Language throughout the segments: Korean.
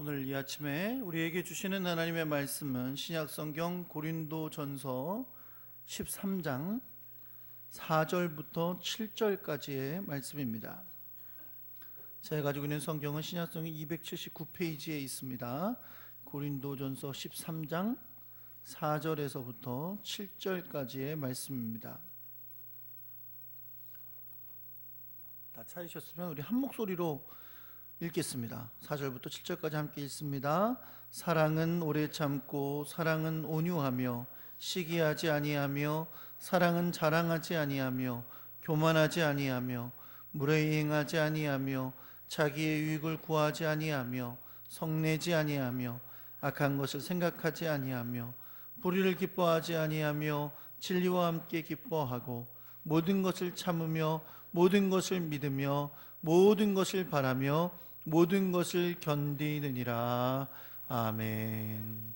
오늘 이 아침에 우리에게 주시는 하나님의 말씀은 신약성경 고린도전서 13장 4절부터 7절까지의 말씀입니다. 제가 가지고 있는 성경은 신약성경 279페이지에 있습니다. 고린도전서 13장 4절에서부터 7절까지의 말씀입니다. 다 찾으셨으면 우리 한 목소리로 읽겠습니다. 4절부터 7절까지 함께 읽습니다. 사랑은 오래 참고 사랑은 온유하며 시기하지 아니하며 사랑은 자랑하지 아니하며 교만하지 아니하며 무례히 행하지 아니하며 자기의 유익을 구하지 아니하며 성내지 아니하며 악한 것을 생각하지 아니하며 불의를 기뻐하지 아니하며 진리와 함께 기뻐하고 모든 것을 참으며 모든 것을 믿으며 모든 것을 바라며 모든 것을 견디느니라. 아멘.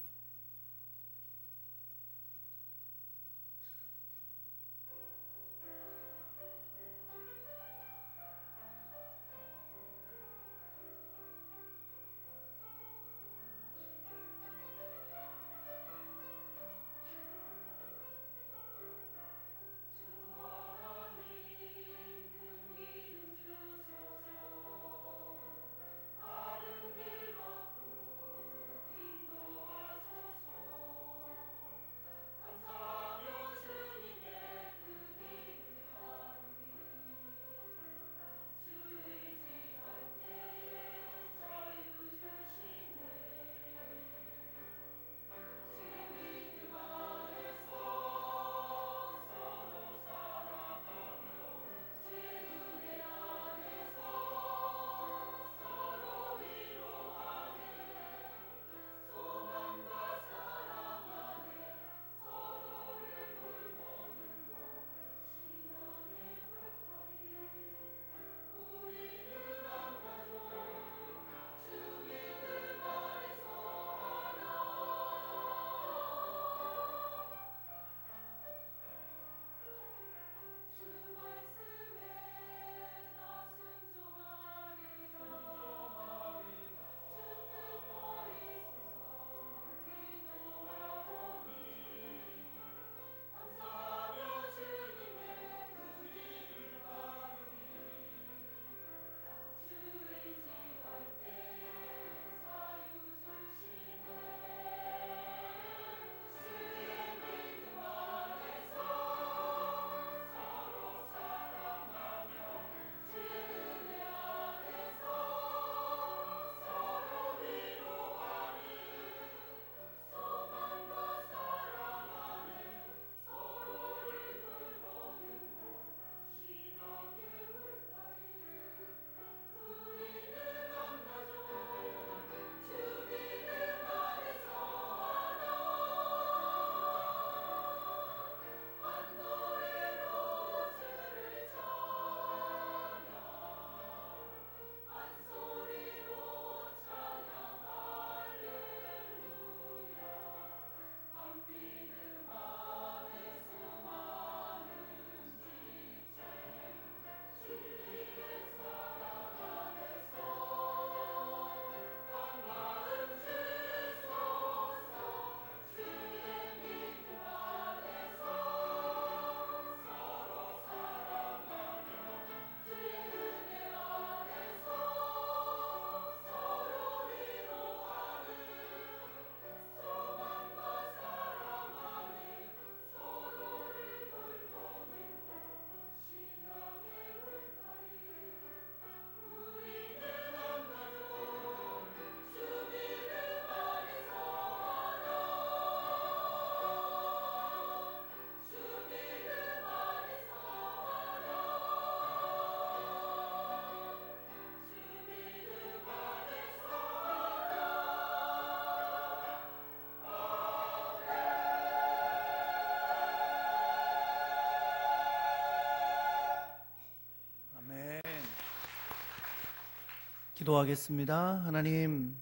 기도하겠습니다. 하나님,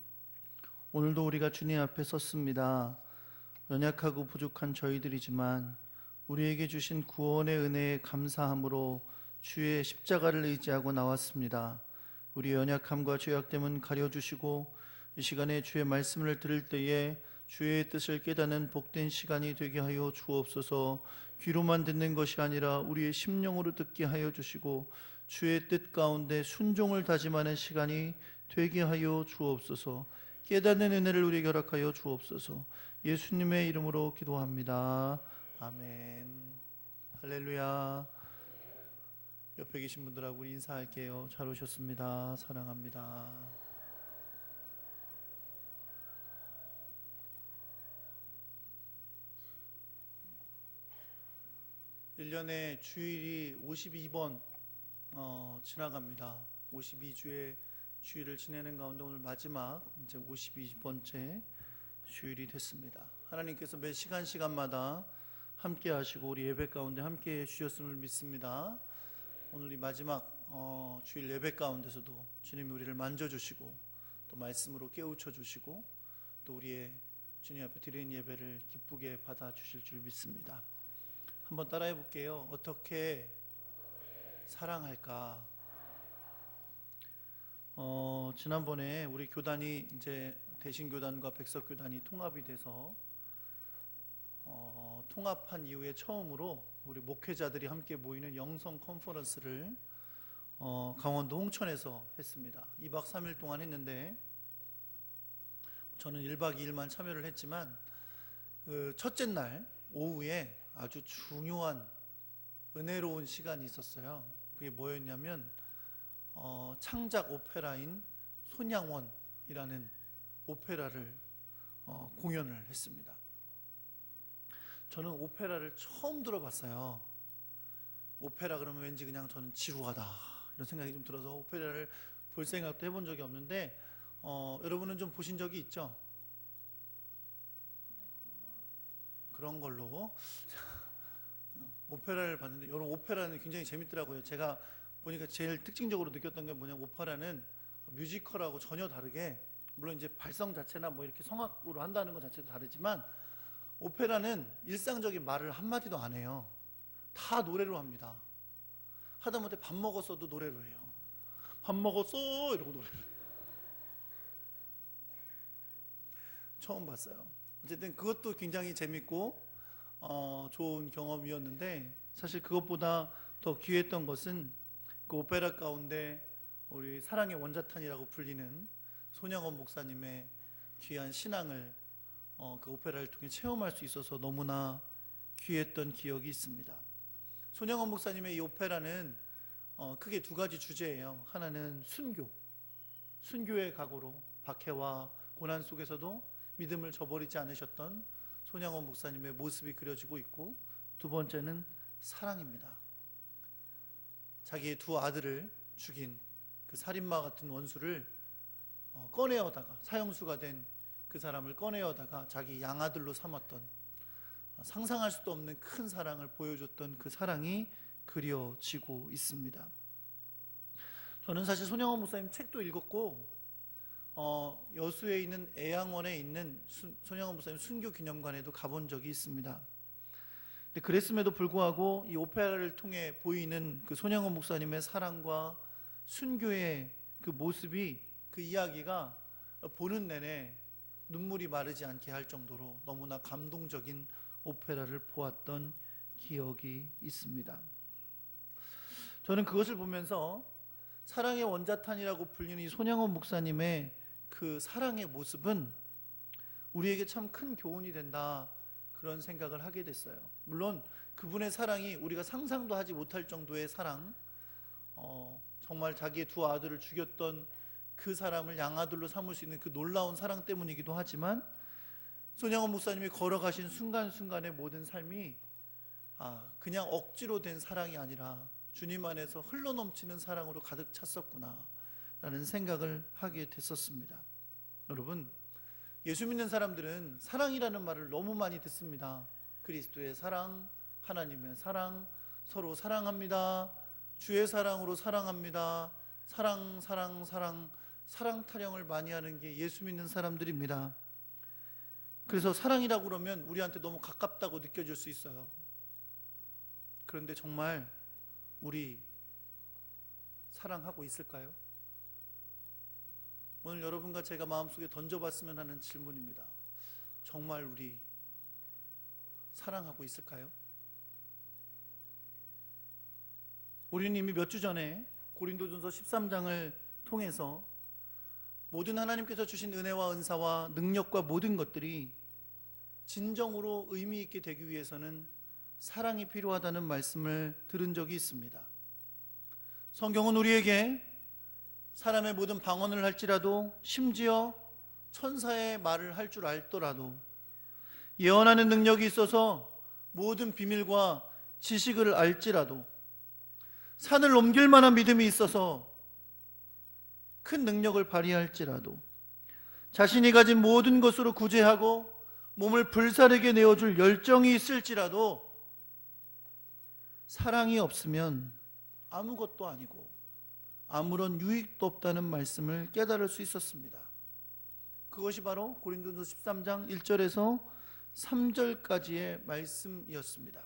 오늘도 우리가 주님 앞에 섰습니다. 연약하고 부족한 저희들이지만 우리에게 주신 구원의 은혜에 감사함으로 주의 십자가를 의지하고 나왔습니다. 우리의 연약함과 죄악됨은 가려주시고 이 시간에 주의 말씀을 들을 때에 주의 뜻을 깨닫는 복된 시간이 되게 하여 주옵소서. 귀로만 듣는 것이 아니라 우리의 심령으로 듣게 하여 주시고 주의 뜻 가운데 순종을 다짐하는 시간이 되게 하여 주옵소서. 깨닫는 은혜를 우리에게 허락하여 주옵소서. 예수님의 이름으로 기도합니다. 아멘. 할렐루야. 옆에 계신 분들하고 우리 인사할게요. 잘 오셨습니다. 사랑합니다. 1년에 주일이 52번 지나갑니다. 52주의 주일을 지내는 가운데 오늘 마지막 이제 52번째 주일이 됐습니다. 하나님께서 매 시간마다 함께 하시고 우리 예배 가운데 함께 해 주셨음을 믿습니다. 오늘 이 마지막 주일 예배 가운데서도 주님이 우리를 만져주시고 또 말씀으로 깨우쳐 주시고 또 우리의 주님 앞에 드리는 예배를 기쁘게 받아주실 줄 믿습니다. 한번 따라해 볼게요. 어떻게 사랑할까? 지난번에 우리 교단이 이제 대신교단과 백석교단이 통합이 돼서 통합한 이후에 처음으로 우리 목회자들이 함께 모이는 영성 컨퍼런스를 강원도 홍천에서 했습니다. 2박 3일 동안 했는데 저는 1박 2일만 참여를 했지만 그 첫째 날 오후에 아주 중요한 은혜로운 시간이 있었어요. 그게 뭐였냐면 창작 오페라인 손양원이라는 오페라를 공연을 했습니다. 저는 오페라를 처음 들어봤어요. 오페라 그러면 왠지 그냥 저는 지루하다 이런 생각이 좀 들어서 오페라를 볼 생각도 해본 적이 없는데 여러분은 좀 보신 적이 있죠? 그런 걸로 오페라를 봤는데 여러분 오페라는 굉장히 재밌더라고요. 제가 보니까 제일 특징적으로 느꼈던 게 뭐냐면 오페라는 뮤지컬하고 전혀 다르게 물론 이제 발성 자체나 뭐 이렇게 성악으로 한다는 것 자체도 다르지만 오페라는 일상적인 말을 한마디도 안 해요. 다 노래로 합니다. 하다못해 밥 먹었어도 노래로 해요. 밥 먹었어 이러고 노래를 처음 봤어요. 어쨌든 그것도 굉장히 재밌고 좋은 경험이었는데 사실 그것보다 더 귀했던 것은 그 오페라 가운데 우리 사랑의 원자탄이라고 불리는 손양원 목사님의 귀한 신앙을 그 오페라를 통해 체험할 수 있어서 너무나 귀했던 기억이 있습니다. 손양원 목사님의 이 오페라는 크게 두 가지 주제예요. 하나는 순교의 각오로 박해와 고난 속에서도 믿음을 저버리지 않으셨던 손양원 목사님의 모습이 그려지고 있고 두 번째는 사랑입니다. 자기의 두 아들을 죽인 그 살인마 같은 원수를 꺼내어다가 사형수가 된 그 사람을 꺼내어다가 자기 양아들로 삼았던 상상할 수도 없는 큰 사랑을 보여줬던 그 사랑이 그려지고 있습니다. 저는 사실 손양원 목사님 책도 읽었고 여수에 있는 애양원에 있는 손양원 목사님 순교기념관에도 가본 적이 있습니다. 근데 그랬음에도 불구하고 이 오페라를 통해 보이는 그 손양원 목사님의 사랑과 순교의 그 모습이 그 이야기가 보는 내내 눈물이 마르지 않게 할 정도로 너무나 감동적인 오페라를 보았던 기억이 있습니다. 저는 그것을 보면서 사랑의 원자탄이라고 불리는 이 손양원 목사님의 그 사랑의 모습은 우리에게 참 큰 교훈이 된다 그런 생각을 하게 됐어요. 물론 그분의 사랑이 우리가 상상도 하지 못할 정도의 사랑, 정말 자기의 두 아들을 죽였던 그 사람을 양아들로 삼을 수 있는 그 놀라운 사랑 때문이기도 하지만 손양원 목사님이 걸어가신 순간순간의 모든 삶이 그냥 억지로 된 사랑이 아니라 주님 안에서 흘러넘치는 사랑으로 가득 찼었구나 라는 생각을 하게 됐었습니다. 여러분, 예수 믿는 사람들은 사랑이라는 말을 너무 많이 듣습니다. 그리스도의 사랑, 하나님의 사랑, 서로 사랑합니다. 주의 사랑으로 사랑합니다. 사랑 타령을 많이 하는 게 예수 믿는 사람들입니다. 그래서 사랑이라고 그러면 우리한테 너무 가깝다고 느껴질 수 있어요. 그런데 정말 우리 사랑하고 있을까요? 오늘 여러분과 제가 마음속에 던져봤으면 하는 질문입니다. 정말 우리 사랑하고 있을까요? 우리는 이미 몇 주 전에 고린도전서 13장을 통해서 모든 하나님께서 주신 은혜와 은사와 능력과 모든 것들이 진정으로 의미 있게 되기 위해서는 사랑이 필요하다는 말씀을 들은 적이 있습니다. 성경은 우리에게 사람의 모든 방언을 할지라도, 심지어 천사의 말을 할 줄 알더라도, 예언하는 능력이 있어서 모든 비밀과 지식을 알지라도, 산을 옮길 만한 믿음이 있어서 큰 능력을 발휘할지라도, 자신이 가진 모든 것으로 구제하고 몸을 불사르게 내어줄 열정이 있을지라도 사랑이 없으면 아무것도 아니고 아무런 유익도 없다는 말씀을 깨달을 수 있었습니다. 그것이 바로 고린도전서 13장 1절에서 3절까지의 말씀이었습니다.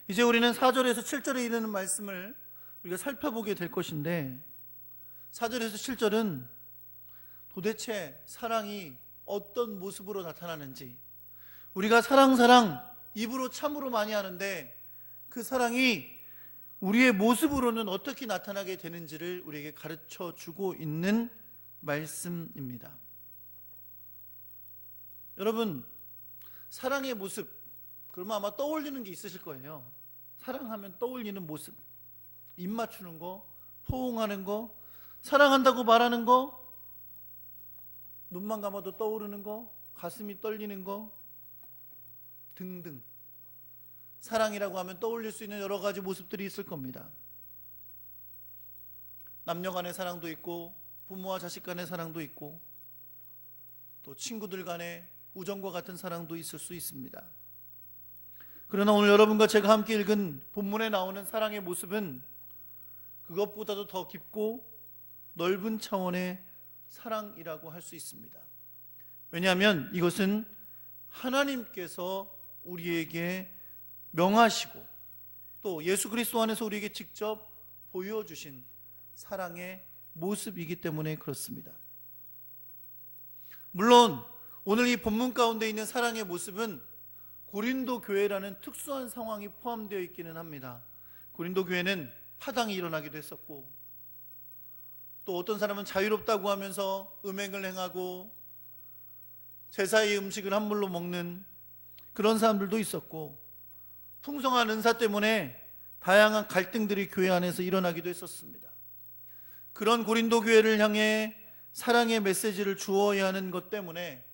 이제 우리는 4절에서 7절에 이르는 말씀을 우리가 살펴보게 될 것인데, 4절에서 7절은 도대체 사랑이 어떤 모습으로 나타나는지, 우리가 사랑 입으로 참으로 많이 하는데 그 사랑이 우리의 모습으로는 어떻게 나타나게 되는지를 우리에게 가르쳐 주고 있는 말씀입니다. 여러분, 사랑의 모습, 그러면 아마 떠올리는 게 있으실 거예요. 사랑하면 떠올리는 모습, 입 맞추는 거, 포옹하는 거, 사랑한다고 말하는 거, 눈만 감아도 떠오르는 거, 가슴이 떨리는 거 등등, 사랑이라고 하면 떠올릴 수 있는 여러 가지 모습들이 있을 겁니다. 남녀 간의 사랑도 있고, 부모와 자식 간의 사랑도 있고, 또 친구들 간의 우정과 같은 사랑도 있을 수 있습니다. 그러나 오늘 여러분과 제가 함께 읽은 본문에 나오는 사랑의 모습은 그것보다도 더 깊고 넓은 차원의 사랑이라고 할 수 있습니다. 왜냐하면 이것은 하나님께서 우리에게 명하시고 또 예수 그리스도 안에서 우리에게 직접 보여주신 사랑의 모습이기 때문에 그렇습니다. 물론 오늘 이 본문 가운데 있는 사랑의 모습은 고린도 교회라는 특수한 상황이 포함되어 있기는 합니다. 고린도 교회는 파당이 일어나기도 했었고, 또 어떤 사람은 자유롭다고 하면서 음행을 행하고 제사의 음식을 함물로 먹는 그런 사람들도 있었고, 풍성한 은사 때문에 다양한 갈등들이 교회 안에서 일어나기도 했었습니다. 그런 고린도 교회를 향해 사랑의 메시지를 주어야 하는 것 때문에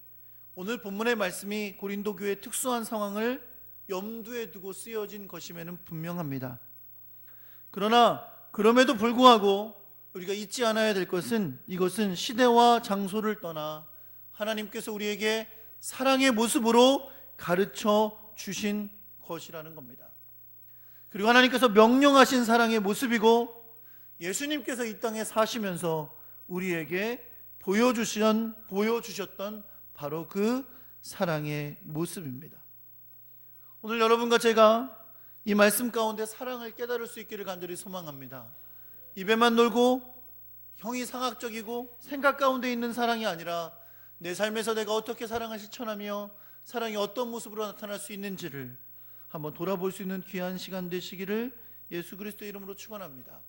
오늘 본문의 말씀이 고린도 교회의 특수한 상황을 염두에 두고 쓰여진 것임에는 분명합니다. 그러나 그럼에도 불구하고 우리가 잊지 않아야 될 것은, 이것은 시대와 장소를 떠나 하나님께서 우리에게 사랑의 모습으로 가르쳐 주신 것이라는 겁니다. 그리고 하나님께서 명령하신 사랑의 모습이고, 예수님께서 이 땅에 사시면서 우리에게 보여주셨던 바로 그 사랑의 모습입니다. 오늘 여러분과 제가 이 말씀 가운데 사랑을 깨달을 수 있기를 간절히 소망합니다. 입에만 놀고 형이 상학적이고 생각 가운데 있는 사랑이 아니라 내 삶에서 내가 어떻게 사랑을 실천하며 사랑이 어떤 모습으로 나타날 수 있는지를 한번 돌아볼 수 있는 귀한 시간 되시기를 예수 그리스도의 이름으로 축원합니다.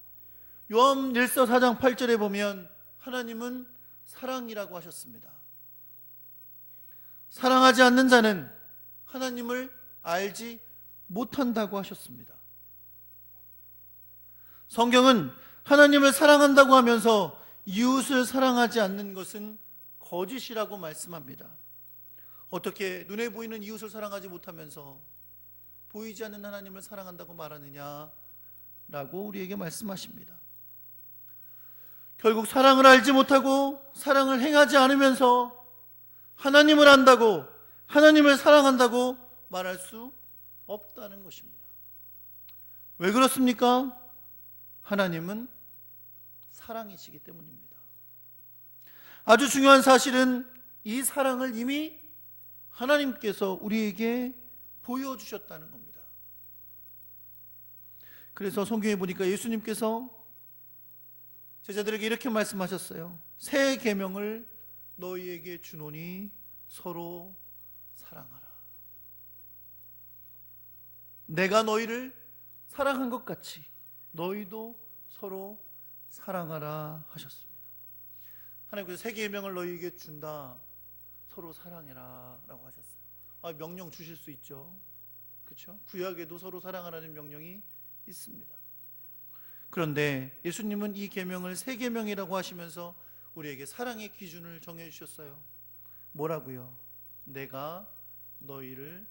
요한일서 4장 8절에 보면 하나님은 사랑이라고 하셨습니다. 사랑하지 않는 자는 하나님을 알지 못한다고 하셨습니다. 성경은 하나님을 사랑한다고 하면서 이웃을 사랑하지 않는 것은 거짓이라고 말씀합니다. 어떻게 눈에 보이는 이웃을 사랑하지 못하면서 보이지 않는 하나님을 사랑한다고 말하느냐라고 우리에게 말씀하십니다. 결국 사랑을 알지 못하고 사랑을 행하지 않으면서 하나님을 안다고, 하나님을 사랑한다고 말할 수 없다는 것입니다. 왜 그렇습니까? 하나님은 사랑이시기 때문입니다. 아주 중요한 사실은 이 사랑을 이미 하나님께서 우리에게 보여주셨다는 겁니다. 그래서 성경에 보니까 예수님께서 제자들에게 이렇게 말씀하셨어요. 새 계명을 너희에게 주노니 서로 사랑하라. 내가 너희를 사랑한 것 같이 너희도 서로 사랑하라 하셨습니다. 하나님께서 새 계명을 너희에게 준다. 서로 사랑해라 라고 하셨어요. 명령 주실 수 있죠. 그렇죠? 구약에도 서로 사랑하라는 명령이 있습니다. 그런데 예수님은 이 계명을 새 계명이라고 하시면서 우리에게 사랑의 기준을 정해 주셨어요. 뭐라고요? 내가 너희를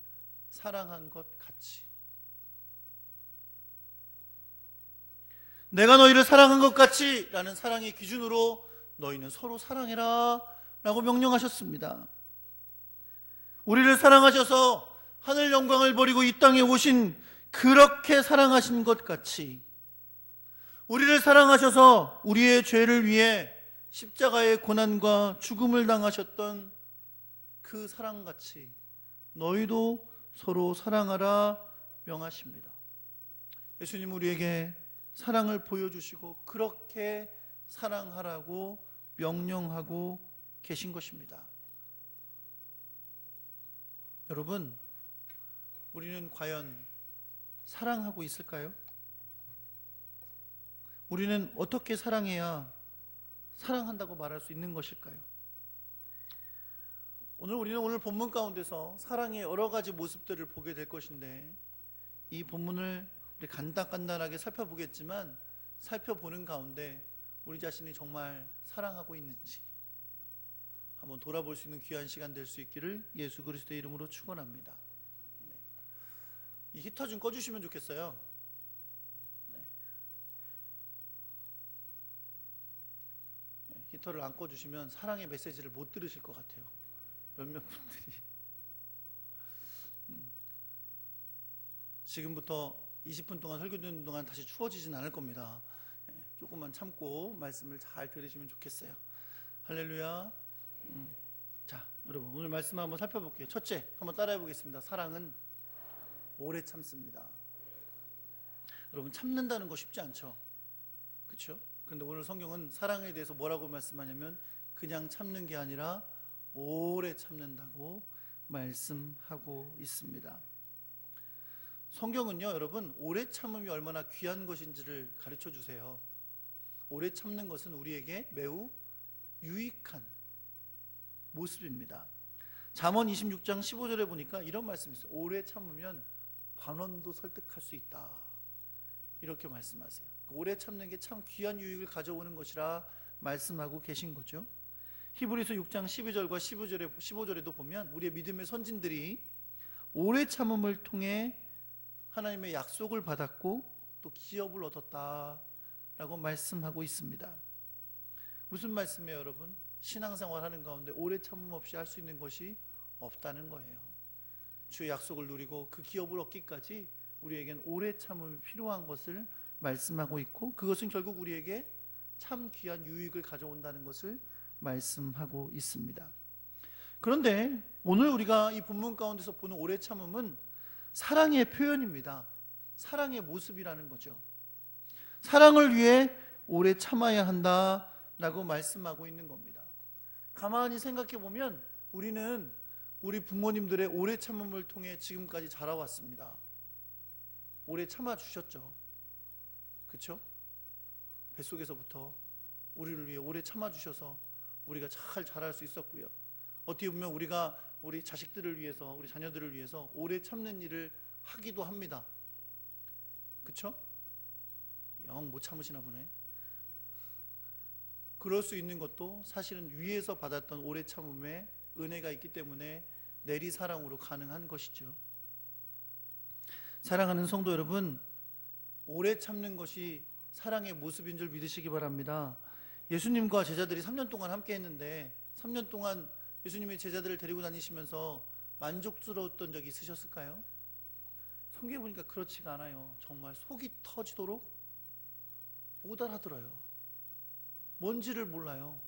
사랑한 것 같이. 내가 너희를 사랑한 것 같이 라는 사랑의 기준으로 너희는 서로 사랑해라 라고 명령하셨습니다. 우리를 사랑하셔서 하늘 영광을 버리고 이 땅에 오신 그렇게 사랑하신 것 같이 우리를 사랑하셔서 우리의 죄를 위해 십자가의 고난과 죽음을 당하셨던 그 사랑같이 너희도 서로 사랑하라 명하십니다. 예수님 우리에게 사랑을 보여주시고 그렇게 사랑하라고 명령하고 계신 것입니다. 여러분, 우리는 과연 사랑하고 있을까요? 우리는 어떻게 사랑해야 사랑한다고 말할 수 있는 것일까요? 우리는 본문 가운데서 사랑의 여러 가지 모습들을 보게 될 것인데 이 본문을 우리 간단하게 살펴보겠지만 살펴보는 가운데 우리 자신이 정말 사랑하고 있는지 한번 돌아볼 수 있는 귀한 시간 될 수 있기를 예수 그리스도의 이름으로 축원합니다. 이 히터 좀 꺼주시면 좋겠어요. 히터를 안 꺼주시면 사랑의 메시지를 못 들으실 것 같아요. 몇몇 분들이 지금부터 20분 동안 설교 듣는 동안 다시 추워지진 않을 겁니다. 조금만 참고 말씀을 잘 들으시면 좋겠어요. 할렐루야. 자, 여러분 오늘 말씀 한번 살펴볼게요. 첫째, 한번 따라해 보겠습니다. 사랑은 오래 참습니다. 여러분 참는다는 거 쉽지 않죠? 그렇죠? 그런데 오늘 성경은 사랑에 대해서 뭐라고 말씀하냐면 그냥 참는 게 아니라 오래 참는다고 말씀하고 있습니다. 성경은요, 여러분 오래 참음이 얼마나 귀한 것인지를 가르쳐 주세요. 오래 참는 것은 우리에게 매우 유익한 모습입니다. 잠언 26장 15절에 보니까 이런 말씀이 있어요. 오래 참으면 반원도 설득할 수 있다. 이렇게 말씀하세요. 오래 참는 게 참 귀한 유익을 가져오는 것이라 말씀하고 계신 거죠. 히브리서 6장 12절과 15절에도 보면 우리의 믿음의 선진들이 오래 참음을 통해 하나님의 약속을 받았고 또 기업을 얻었다라고 말씀하고 있습니다. 무슨 말씀이에요, 여러분? 신앙생활 하는 가운데 오래 참음 없이 할 수 있는 것이 없다는 거예요. 주의 약속을 누리고 그 기업을 얻기까지 우리에겐 오래 참음이 필요한 것을 말씀하고 있고 그것은 결국 우리에게 참 귀한 유익을 가져온다는 것을 말씀하고 있습니다. 그런데 오늘 우리가 이 본문 가운데서 보는 오래 참음은 사랑의 표현입니다. 사랑의 모습이라는 거죠. 사랑을 위해 오래 참아야 한다라고 말씀하고 있는 겁니다. 가만히 생각해 보면 우리는 우리 부모님들의 오래 참음을 통해 지금까지 자라왔습니다. 오래 참아 주셨죠. 그렇죠? 뱃속에서부터 우리를 위해 오래 참아 주셔서 우리가 잘 자랄 수 있었고요. 어떻게 보면 우리가 우리 자식들을 위해서, 우리 자녀들을 위해서 오래 참는 일을 하기도 합니다. 그렇죠? 영 못 참으시나 보네. 그럴 수 있는 것도 사실은 위에서 받았던 오래 참음의 은혜가 있기 때문에 내리사랑으로 가능한 것이죠. 사랑하는 성도 여러분, 오래 참는 것이 사랑의 모습인 줄 믿으시기 바랍니다. 예수님과 제자들이 3년 동안 함께 했는데 3년 동안 예수님이 제자들을 데리고 다니시면서 만족스러웠던 적이 있으셨을까요? 성경에 보니까 그렇지가 않아요. 정말 속이 터지도록 못 알아들어요. 뭔지를 몰라요.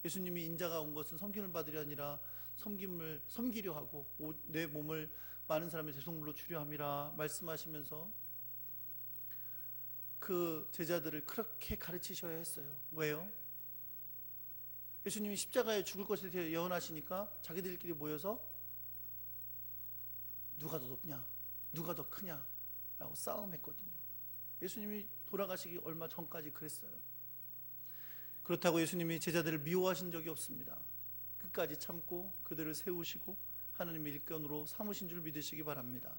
예수님이 인자가 온 것은 섬김을 받으려 아니라 섬기려 하고 내 몸을 많은 사람의 대속물로 주려 함이라 말씀하시면서 그 제자들을 그렇게 가르치셔야 했어요. 왜요? 예수님이 십자가에 죽을 것에 대해 예언하시니까 자기들끼리 모여서 누가 더 높냐, 누가 더 크냐 라고 싸움했거든요. 예수님이 돌아가시기 얼마 전까지 그랬어요. 그렇다고 예수님이 제자들을 미워하신 적이 없습니다. 끝까지 참고 그들을 세우시고 하나님의 일꾼으로 삼으신 줄 믿으시기 바랍니다.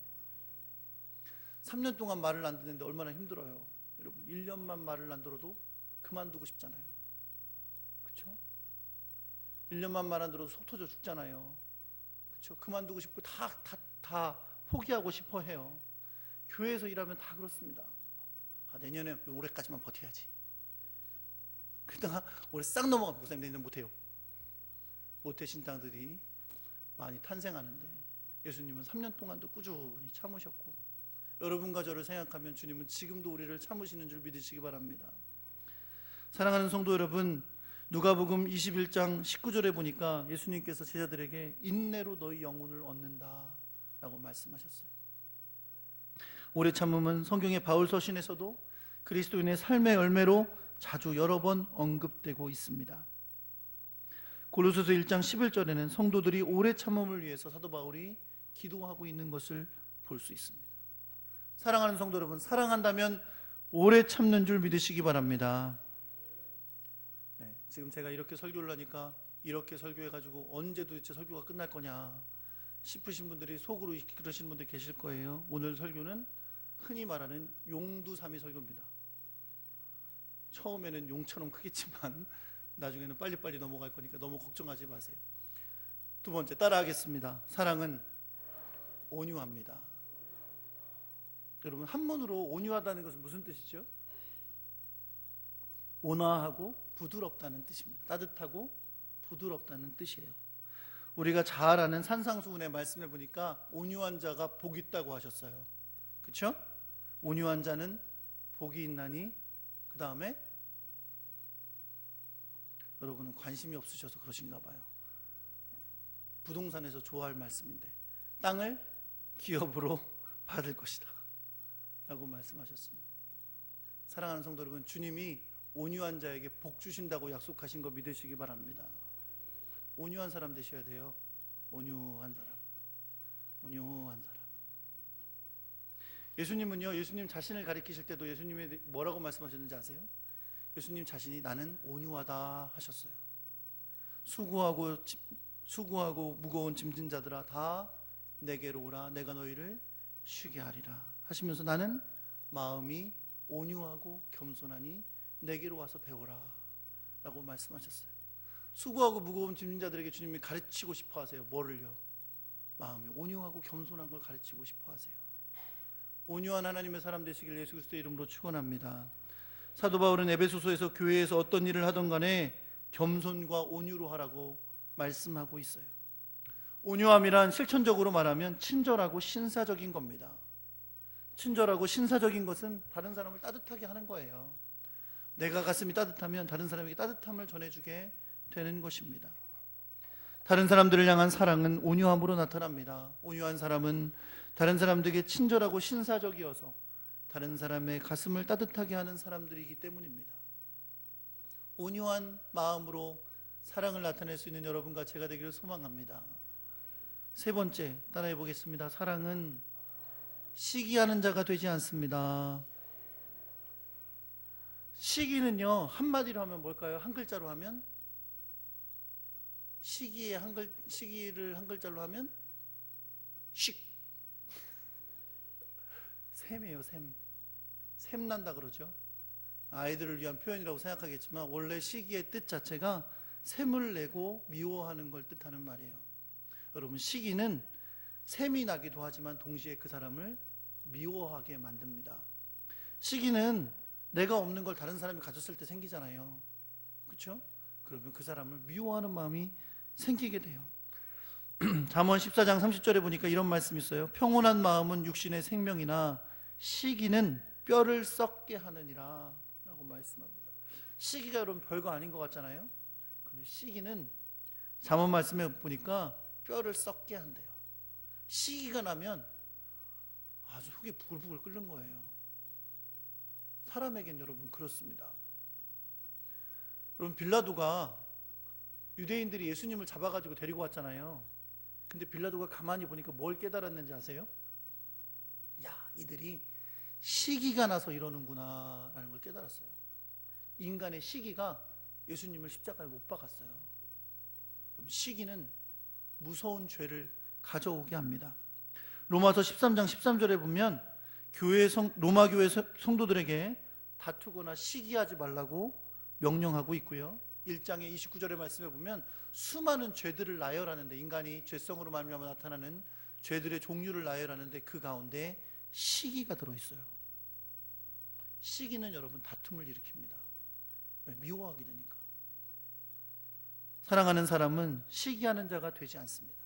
3년 동안 말을 안 듣는데 얼마나 힘들어요. 여러분 1년만 말을 안 들어도 그만두고 싶잖아요. 그렇죠? 1년만 말 안 들어도 속 터져 죽잖아요. 그렇죠? 그만두고 싶고 다 포기하고 싶어 해요. 교회에서 일하면 다 그렇습니다. 내년에 올해까지만 버텨야지. 그러다가 올해 싹 넘어가면 목사님 내년 못해요. 모태 신당들이 많이 탄생하는데 예수님은 3년 동안도 꾸준히 참으셨고, 여러분과 저를 생각하면 주님은 지금도 우리를 참으시는 줄 믿으시기 바랍니다. 사랑하는 성도 여러분, 누가복음 21장 19절에 보니까 예수님께서 제자들에게 인내로 너희 영혼을 얻는다 라고 말씀하셨어요. 오래 참음은 성경의 바울 서신에서도 그리스도인의 삶의 열매로 자주 여러 번 언급되고 있습니다. 고린도서 1장 11절에는 성도들이 오래 참음을 위해서 사도 바울이 기도하고 있는 것을 볼 수 있습니다. 사랑하는 성도 여러분, 사랑한다면 오래 참는 줄 믿으시기 바랍니다. 네, 지금 제가 이렇게 설교를 하니까 이렇게 설교해가지고 언제 도대체 설교가 끝날 거냐 싶으신 분들이 속으로 그러시는 분들 계실 거예요. 오늘 설교는 흔히 말하는 용두사미 설교입니다. 처음에는 용처럼 크겠지만 나중에는 빨리빨리 넘어갈 거니까 너무 걱정하지 마세요. 두 번째, 따라하겠습니다. 사랑은 온유합니다. 여러분, 한문으로 온유하다는 것은 무슨 뜻이죠? 온화하고 부드럽다는 뜻입니다. 따뜻하고 부드럽다는 뜻이에요. 우리가 잘 아는 산상수훈의 말씀에 보니까 온유한 자가 복이 있다고 하셨어요. 그렇죠? 온유한 자는 복이 있나니, 그 다음에 여러분은 관심이 없으셔서 그러신가 봐요. 부동산에서 좋아할 말씀인데 땅을 기업으로 받을 것이다 라고 말씀하셨습니다. 사랑하는 성도 여러분, 주님이 온유한 자에게 복 주신다고 약속하신 거 믿으시기 바랍니다. 온유한 사람 되셔야 돼요. 온유한 사람. 온유한 사람. 예수님은요, 예수님 자신을 가리키실 때도 예수님이 뭐라고 말씀하셨는지 아세요? 예수님 자신이 나는 온유하다 하셨어요. 수고하고 무거운 짐진 자들아 다 내게로 오라, 내가 너희를 쉬게 하리라 하시면서 나는 마음이 온유하고 겸손하니 내게로 와서 배우라 라고 말씀하셨어요. 수고하고 무거운 짐진 자들에게 주님이 가르치고 싶어 하세요. 뭐를요? 마음이 온유하고 겸손한 걸 가르치고 싶어 하세요. 온유한 하나님의 사람 되시길 예수 그리스도의 이름으로 축원합니다. 사도 바울은 에베소서에서 교회에서 어떤 일을 하던 간에 겸손과 온유로 하라고 말씀하고 있어요. 온유함이란 실천적으로 말하면 친절하고 신사적인 겁니다. 친절하고 신사적인 것은 다른 사람을 따뜻하게 하는 거예요. 내가 가슴이 따뜻하면 다른 사람에게 따뜻함을 전해주게 되는 것입니다. 다른 사람들을 향한 사랑은 온유함으로 나타납니다. 온유한 사람은 다른 사람들에게 친절하고 신사적이어서 다른 사람의 가슴을 따뜻하게 하는 사람들이기 때문입니다. 온유한 마음으로 사랑을 나타낼 수 있는 여러분과 제가 되기를 소망합니다. 세 번째, 따라해 보겠습니다. 사랑은 시기하는 자가 되지 않습니다. 시기는요, 한마디로 하면 뭘까요? 한 글자로 하면, 시기를 한 글자로 하면 쉭. 샘이에요. 샘 난다 그러죠. 아이들을 위한 표현이라고 생각하겠지만 원래 시기의 뜻 자체가 샘을 내고 미워하는 걸 뜻하는 말이에요. 여러분, 시기는 샘이 나기도 하지만 동시에 그 사람을 미워하게 만듭니다. 시기는 내가 없는 걸 다른 사람이 가졌을 때 생기잖아요. 그렇죠? 그러면 그 사람을 미워하는 마음이 생기게 돼요. 잠언 14장 30절에 보니까 이런 말씀이 있어요. 평온한 마음은 육신의 생명이나 시기는 뼈를 썩게 하느니라 라고 말씀합니다. 시기가 여러분 별거 아닌 것 같잖아요. 근데 시기는 잠언 말씀에 보니까 뼈를 썩게 한대요. 시기가 나면 아주 속이 부글부글 끓는 거예요. 사람에겐 여러분 그렇습니다. 여러분 빌라도가 유대인들이 예수님을 잡아가지고 데리고 왔잖아요. 근데 빌라도가 가만히 보니까 뭘 깨달았는지 아세요? 야, 이들이 시기가 나서 이러는구나 라는 걸 깨달았어요. 인간의 시기가 예수님을 십자가에 못 박았어요. 시기는 무서운 죄를 가져오게 합니다. 로마서 13장 13절에 보면 로마 교회 성도들에게 다투거나 시기하지 말라고 명령하고 있고요. 1장의 29절의 말씀에 보면 수많은 죄들을 나열하는데, 인간이 죄성으로 말미암아 나타나는 죄들의 종류를 나열하는데 그 가운데 시기가 들어있어요. 시기는 여러분 다툼을 일으킵니다. 왜? 미워하게 되니까. 사랑하는 사람은 시기하는 자가 되지 않습니다.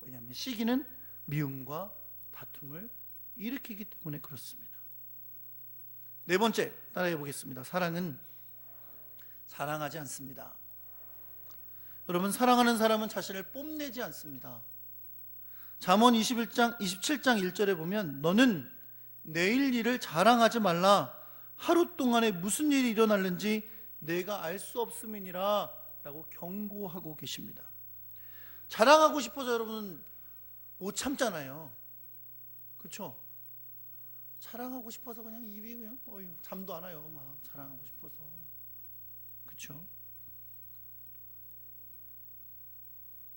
왜냐하면 시기는 미움과 다툼을 일으키기 때문에 그렇습니다. 네 번째, 따라해 보겠습니다. 사랑은 사랑하지 않습니다. 여러분, 사랑하는 사람은 자신을 뽐내지 않습니다. 잠언 27장 1절에 보면 너는 내일 일을 자랑하지 말라. 하루 동안에 무슨 일이 일어날는지 내가 알 수 없음이니라 라고 경고하고 계십니다. 자랑하고 싶어서 여러분 못 참잖아요. 그렇죠? 자랑하고 싶어서 그냥 입이 그냥 잠도 안 와요. 막 자랑하고 싶어서. 그렇죠?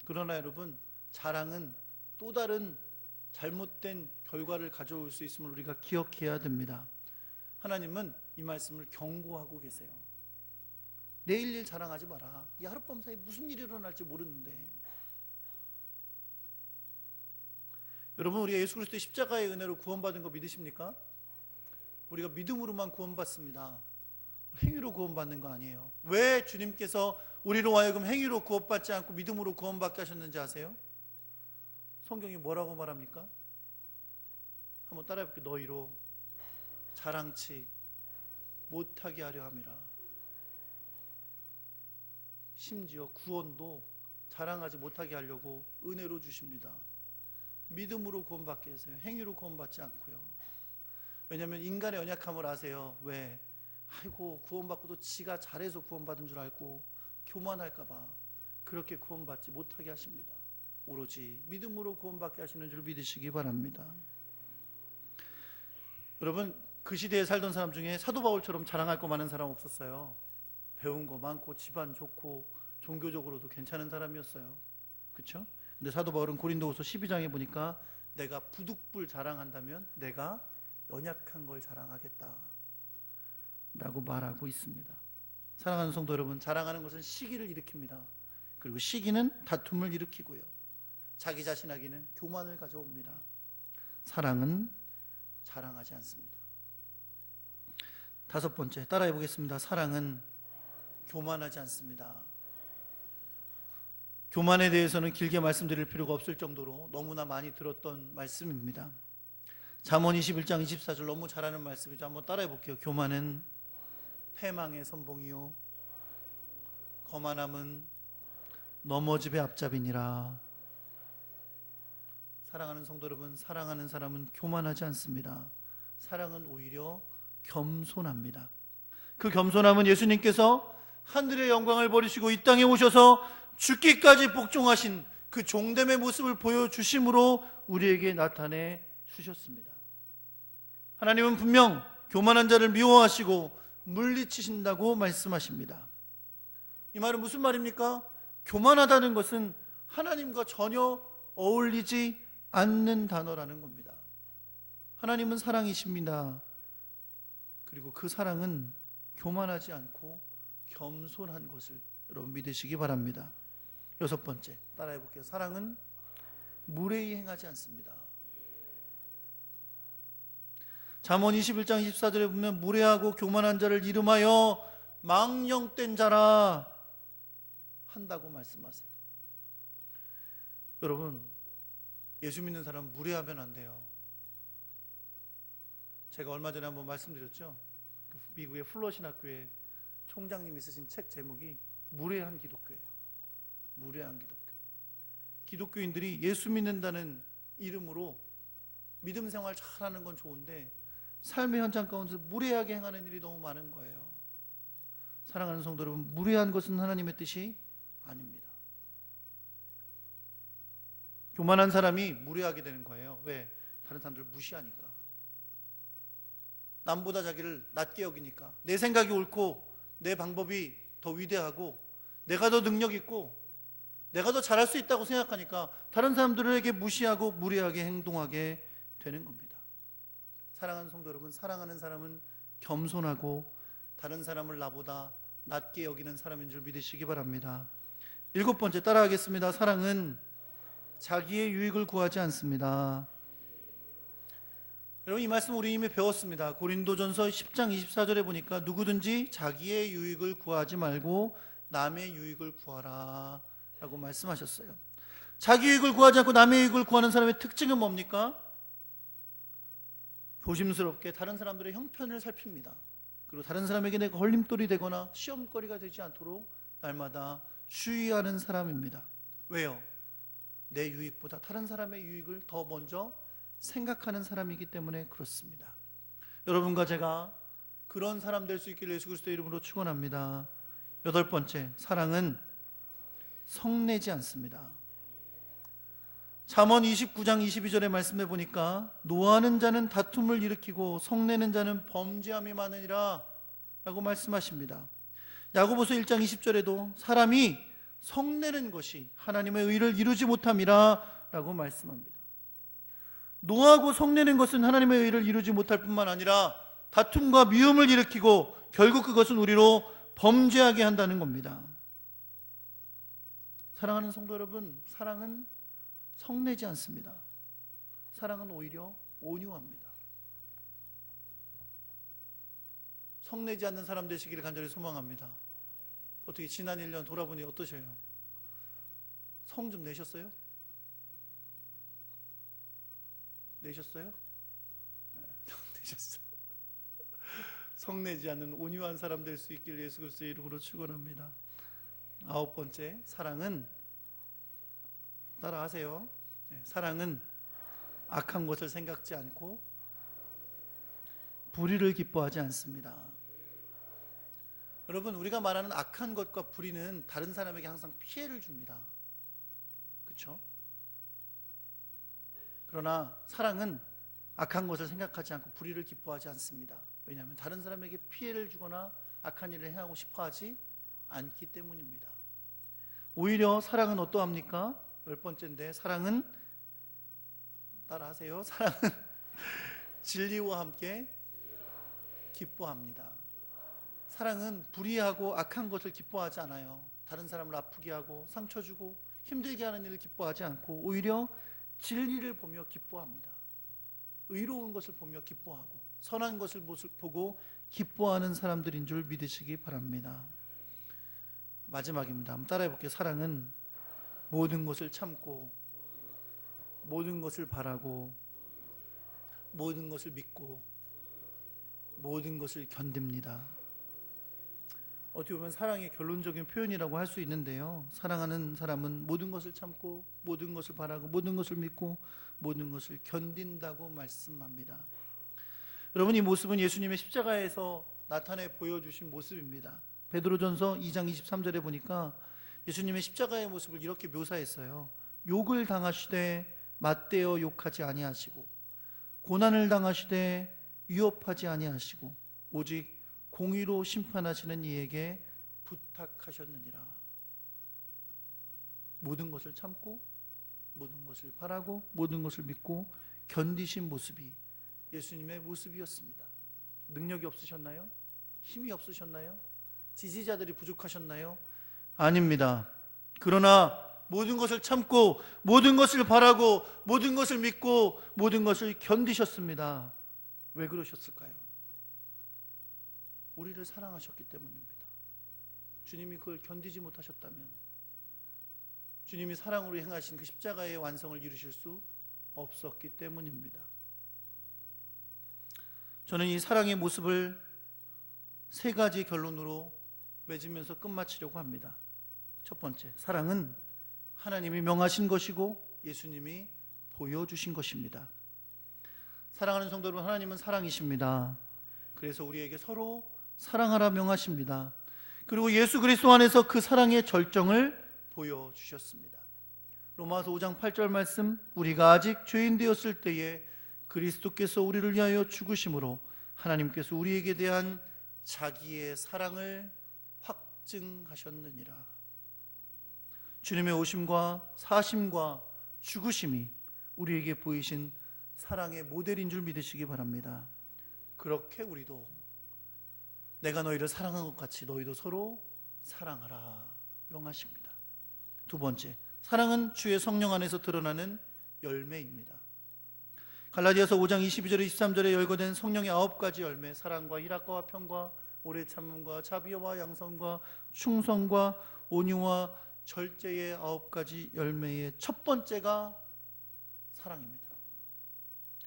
그러나 여러분, 자랑은 또 다른 잘못된 결과를 가져올 수 있음을 우리가 기억해야 됩니다. 하나님은 이 말씀을 경고하고 계세요. 내일 일 자랑하지 마라. 이 하룻밤 사이에 무슨 일이 일어날지 모르는데. 여러분, 우리가 예수 그리스도의 십자가의 은혜로 구원받은 거 믿으십니까? 우리가 믿음으로만 구원받습니다. 행위로 구원받는 거 아니에요. 왜 주님께서 우리로 하여금 행위로 구원받지 않고 믿음으로 구원받게 하셨는지 아세요? 성경이 뭐라고 말합니까? 한번 따라해 볼게요. 너희로 자랑치 못하게 하려 함이라. 심지어 구원도 자랑하지 못하게 하려고 은혜로 주십니다. 믿음으로 구원받게 해서요. 행위로 구원받지 않고요. 왜냐하면 인간의 연약함을 아세요. 왜? 아이고, 구원받고도 지가 잘해서 구원받은 줄 알고 교만할까 봐 그렇게 구원받지 못하게 하십니다. 오로지 믿음으로 구원받게 하시는 줄 믿으시기 바랍니다. 여러분, 그 시대에 살던 사람 중에 사도 바울처럼 자랑할 거 많은 사람 없었어요. 배운 거 많고 집안 좋고 종교적으로도 괜찮은 사람이었어요. 그렇죠? 근데 사도 바울은 고린도후서 12장에 보니까 내가 부득불 자랑한다면 내가 연약한 걸 자랑하겠다 라고 말하고 있습니다. 사랑하는 성도 여러분, 자랑하는 것은 시기를 일으킵니다. 그리고 시기는 다툼을 일으키고요, 자기 자신에게는 교만을 가져옵니다. 사랑은 자랑하지 않습니다. 다섯 번째, 따라해 보겠습니다. 사랑은 교만하지 않습니다. 교만에 대해서는 길게 말씀드릴 필요가 없을 정도로 너무나 많이 들었던 말씀입니다. 잠언 21장 24절 너무 잘 아는 말씀이죠. 한번 따라해 볼게요. 교만은 패망의 선봉이요 거만함은 넘어집의 앞잡이니라. 사랑하는 성도 여러분, 사랑하는 사람은 교만하지 않습니다. 사랑은 오히려 겸손합니다. 그 겸손함은 예수님께서 하늘의 영광을 버리시고 이 땅에 오셔서 죽기까지 복종하신 그 종됨의 모습을 보여주심으로 우리에게 나타내 주셨습니다. 하나님은 분명 교만한 자를 미워하시고 물리치신다고 말씀하십니다. 이 말은 무슨 말입니까? 교만하다는 것은 하나님과 전혀 어울리지 않는 단어라는 겁니다. 하나님은 사랑이십니다. 그리고 그 사랑은 교만하지 않고 겸손한 것을 여러분 믿으시기 바랍니다. 여섯 번째, 따라해 볼게요. 사랑은 무례히 행하지 않습니다. 잠언 21장 24절에 보면 무례하고 교만한 자를 이름하여 망령된 자라 한다고 말씀하세요. 여러분, 예수 믿는 사람 무례하면 안 돼요. 제가 얼마 전에 한번 말씀드렸죠. 미국의 플러신학교의 총장님이 쓰신 책 제목이 무례한 기독교예요. 무례한 기독교. 기독교인들이 예수 믿는다는 이름으로 믿음 생활 잘하는 건 좋은데 삶의 현장 가운데서 무례하게 행하는 일이 너무 많은 거예요. 사랑하는 성도 여러분, 무례한 것은 하나님의 뜻이 아닙니다. 교만한 사람이 무례하게 되는 거예요. 왜? 다른 사람들을 무시하니까. 남보다 자기를 낮게 여기니까. 내 생각이 옳고 내 방법이 더 위대하고 내가 더 능력 있고 내가 더 잘할 수 있다고 생각하니까 다른 사람들에게 무시하고 무례하게 행동하게 되는 겁니다. 사랑하는 성도 여러분, 사랑하는 사람은 겸손하고 다른 사람을 나보다 낮게 여기는 사람인 줄 믿으시기 바랍니다. 7번째 따라하겠습니다. 사랑은 자기의 유익을 구하지 않습니다. 여러분, 이 말씀 우리 이미 배웠습니다. 고린도전서 10장 24절에 보니까 누구든지 자기의 유익을 구하지 말고 남의 유익을 구하라 라고 말씀하셨어요. 자기 유익을 구하지 않고 남의 유익을 구하는 사람의 특징은 뭡니까? 조심스럽게 다른 사람들의 형편을 살핍니다. 그리고 다른 사람에게 내가 걸림돌이 되거나 시험거리가 되지 않도록 날마다 주의하는 사람입니다. 왜요? 내 유익보다 다른 사람의 유익을 더 먼저 생각하는 사람이기 때문에 그렇습니다. 여러분과 제가 그런 사람 될 수 있기를 예수 그리스도의 이름으로 축원합니다. 8번째, 사랑은 성내지 않습니다. 잠언 29장 22절의 말씀에 보니까 노하는 자는 다툼을 일으키고 성내는 자는 범죄함이 많으니라 라고 말씀하십니다. 야고보서 1장 20절에도 사람이 성내는 것이 하나님의 의를 이루지 못함이라 라고 말씀합니다. 노하고 성내는 것은 하나님의 의를 이루지 못할 뿐만 아니라 다툼과 미움을 일으키고 결국 그것은 우리로 범죄하게 한다는 겁니다. 사랑하는 성도 여러분, 사랑은 성내지 않습니다. 사랑은 오히려 온유합니다. 성내지 않는 사람 되시기를 간절히 소망합니다. 어떻게 지난 1년 돌아보니 어떠셔요? 성 좀 내셨어요? 내셨어요? 네, 내셨어요. 성내지 않는 온유한 사람 될 수 있길 예수 그리스도의 이름으로 축원합니다. 9번째, 사랑은 따라하세요. 네, 사랑은 악한 것을 생각지 않고 불의를 기뻐하지 않습니다. 여러분, 우리가 말하는 악한 것과 불의는 다른 사람에게 항상 피해를 줍니다. 그렇죠? 그러나 사랑은 악한 것을 생각하지 않고 불의를 기뻐하지 않습니다. 왜냐하면 다른 사람에게 피해를 주거나 악한 일을 행하고 싶어하지 않기 때문입니다. 오히려 사랑은 어떠합니까? 10번째인데, 사랑은 따라하세요. 사랑은 진리와 함께 기뻐합니다. 사랑은 불의하고 악한 것을 기뻐하지 않아요. 다른 사람을 아프게 하고 상처 주고 힘들게 하는 일을 기뻐하지 않고 오히려 진리를 보며 기뻐합니다. 의로운 것을 보며 기뻐하고 선한 것을 보고 기뻐하는 사람들인 줄 믿으시기 바랍니다. 마지막입니다. 한번 따라해 볼게요. 사랑은 모든 것을 참고 모든 것을 바라고 모든 것을 믿고 모든 것을 견딥니다. 어떻게 보면 사랑의 결론적인 표현이라고 할 수 있는데요, 사랑하는 사람은 모든 것을 참고 모든 것을 바라고 모든 것을 믿고 모든 것을 견딘다고 말씀합니다. 여러분, 이 모습은 예수님의 십자가에서 나타내 보여주신 모습입니다. 베드로전서 2장 23절에 보니까 예수님의 십자가의 모습을 이렇게 묘사했어요. 욕을 당하시되 맞대어 욕하지 아니하시고 고난을 당하시되 위협하지 아니하시고 오직 공의로 심판하시는 이에게 부탁하셨느니라. 모든 것을 참고 모든 것을 바라고 모든 것을 믿고 견디신 모습이 예수님의 모습이었습니다. 능력이 없으셨나요? 힘이 없으셨나요? 지지자들이 부족하셨나요? 아닙니다. 그러나 모든 것을 참고 모든 것을 바라고 모든 것을 믿고 모든 것을 견디셨습니다. 왜 그러셨을까요? 우리를 사랑하셨기 때문입니다. 주님이 그걸 견디지 못하셨다면 주님이 사랑으로 행하신 그 십자가의 완성을 이루실 수 없었기 때문입니다. 저는 이 사랑의 모습을 세 가지 결론으로 맺으면서 끝마치려고 합니다. 첫 번째, 사랑은 하나님이 명하신 것이고 예수님이 보여주신 것입니다. 사랑하는 성도 여러분, 하나님은 사랑이십니다. 그래서 우리에게 서로 사랑하라 명하십니다. 그리고 예수 그리스도 안에서 그 사랑의 절정을 보여주셨습니다. 로마서 5장 8절 말씀, 우리가 아직 죄인 되었을 때에 그리스도께서 우리를 위하여 죽으심으로 하나님께서 우리에게 대한 자기의 사랑을 확증하셨느니라. 주님의 오심과 사심과 죽으심이 우리에게 보이신 사랑의 모델인 줄 믿으시기 바랍니다. 그렇게 우리도 내가 너희를 사랑한 것 같이 너희도 서로 사랑하라 명하십니다. 두 번째, 사랑은 주의 성령 안에서 드러나는 열매입니다. 갈라디아서 5장 22절에 23절에 열거된 성령의 9가지 열매, 사랑과 희락과 평과 오래 참음과 자비와 양선과 충성과 온유와 절제의 9가지 열매의 첫 번째가 사랑입니다.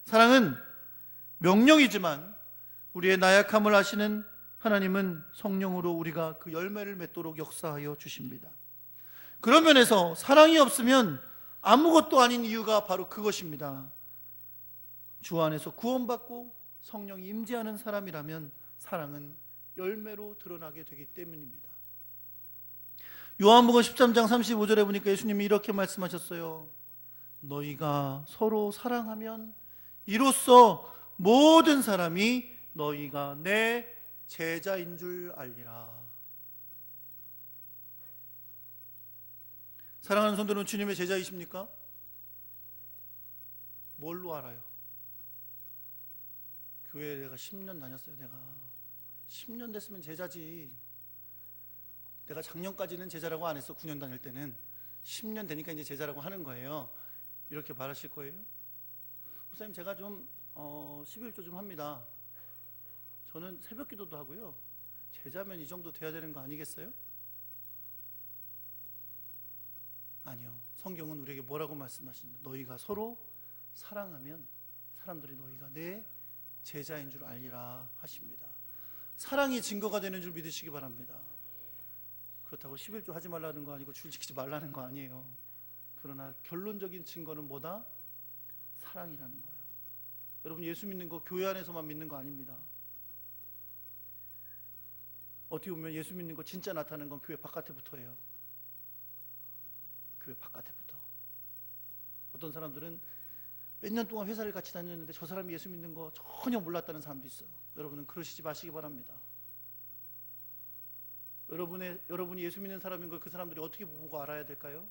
사랑은 명령이지만 우리의 나약함을 아시는 하나님은 성령으로 우리가 그 열매를 맺도록 역사하여 주십니다. 그런 면에서 사랑이 없으면 아무것도 아닌 이유가 바로 그것입니다. 주 안에서 구원받고 성령이 임재하는 사람이라면 사랑은 열매로 드러나게 되기 때문입니다. 요한복음 13장 35절에 보니까 예수님이 이렇게 말씀하셨어요. 너희가 서로 사랑하면 이로써 모든 사람이 너희가 내 제자인 줄 알리라. 사랑하는 성도는 주님의 제자이십니까? 뭘로 알아요? 교회에 내가 10년 다녔어요. 내가 10년 됐으면 제자지. 내가 작년까지는 제자라고 안 했어. 9년 다닐 때는 10년 되니까 이제 제자라고 하는 거예요. 이렇게 말하실 거예요. 목사님, 제가 좀 11조 좀 합니다. 저는 새벽 기도도 하고요. 제자면 이 정도 돼야 되는 거 아니겠어요? 아니요. 성경은 우리에게 뭐라고 말씀하십니까? 너희가 서로 사랑하면 사람들이 너희가 내 제자인 줄 알리라 하십니다. 사랑이 증거가 되는 줄 믿으시기 바랍니다. 그렇다고 11조 하지 말라는 거 아니고 줄 지키지 말라는 거 아니에요. 그러나 결론적인 증거는 뭐다? 사랑이라는 거예요. 여러분, 예수 믿는 거 교회 안에서만 믿는 거 아닙니다. 어떻게 보면 예수 믿는 거 진짜 나타나는 건 교회 바깥에부터예요. 교회 바깥에부터. 어떤 사람들은 몇 년 동안 회사를 같이 다녔는데 저 사람이 예수 믿는 거 전혀 몰랐다는 사람도 있어요. 여러분은 그러시지 마시기 바랍니다. 여러분이 예수 믿는 사람인 걸 그 사람들이 어떻게 보고 알아야 될까요?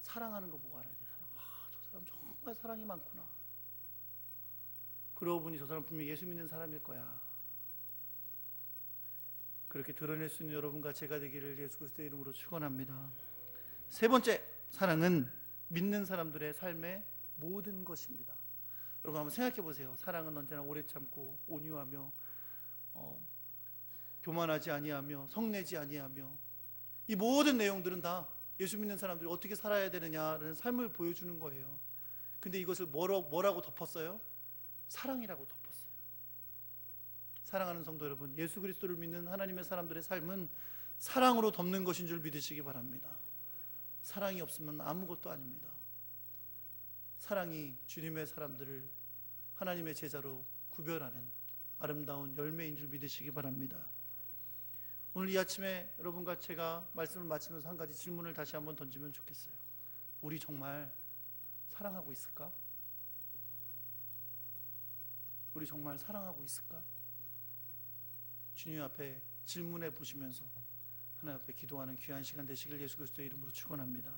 사랑하는 거 보고 알아야 돼요. 저 사람 정말 사랑이 많구나. 그러고 보니 저 사람 분명히 예수 믿는 사람일 거야. 그렇게 드러낼 수 있는 여러분과 제가 되기를 예수 그리스도의 이름으로 축원합니다. 세 번째, 사랑은 믿는 사람들의 삶의 모든 것입니다. 여러분 한번 생각해 보세요. 사랑은 언제나 오래 참고 온유하며 교만하지 아니하며 성내지 아니하며, 이 모든 내용들은 다 예수 믿는 사람들이 어떻게 살아야 되느냐라는 삶을 보여주는 거예요. 근데 이것을 뭐라고 덮었어요? 사랑이라고 덮었어요. 사랑하는 성도 여러분, 예수 그리스도를 믿는 하나님의 사람들의 삶은 사랑으로 덮는 것인 줄 믿으시기 바랍니다. 사랑이 없으면 아무것도 아닙니다. 사랑이 주님의 사람들을 하나님의 제자로 구별하는 아름다운 열매인 줄 믿으시기 바랍니다. 오늘 이 아침에 여러분과 제가 말씀을 마치면서 한 가지 질문을 다시 한번 던지면 좋겠어요. 우리 정말 사랑하고 있을까? 우리 정말 사랑하고 있을까? 주님 앞에 질문해 보시면서 하나님 앞에 기도하는 귀한 시간 되시길 예수 그리스도의 이름으로 축원합니다.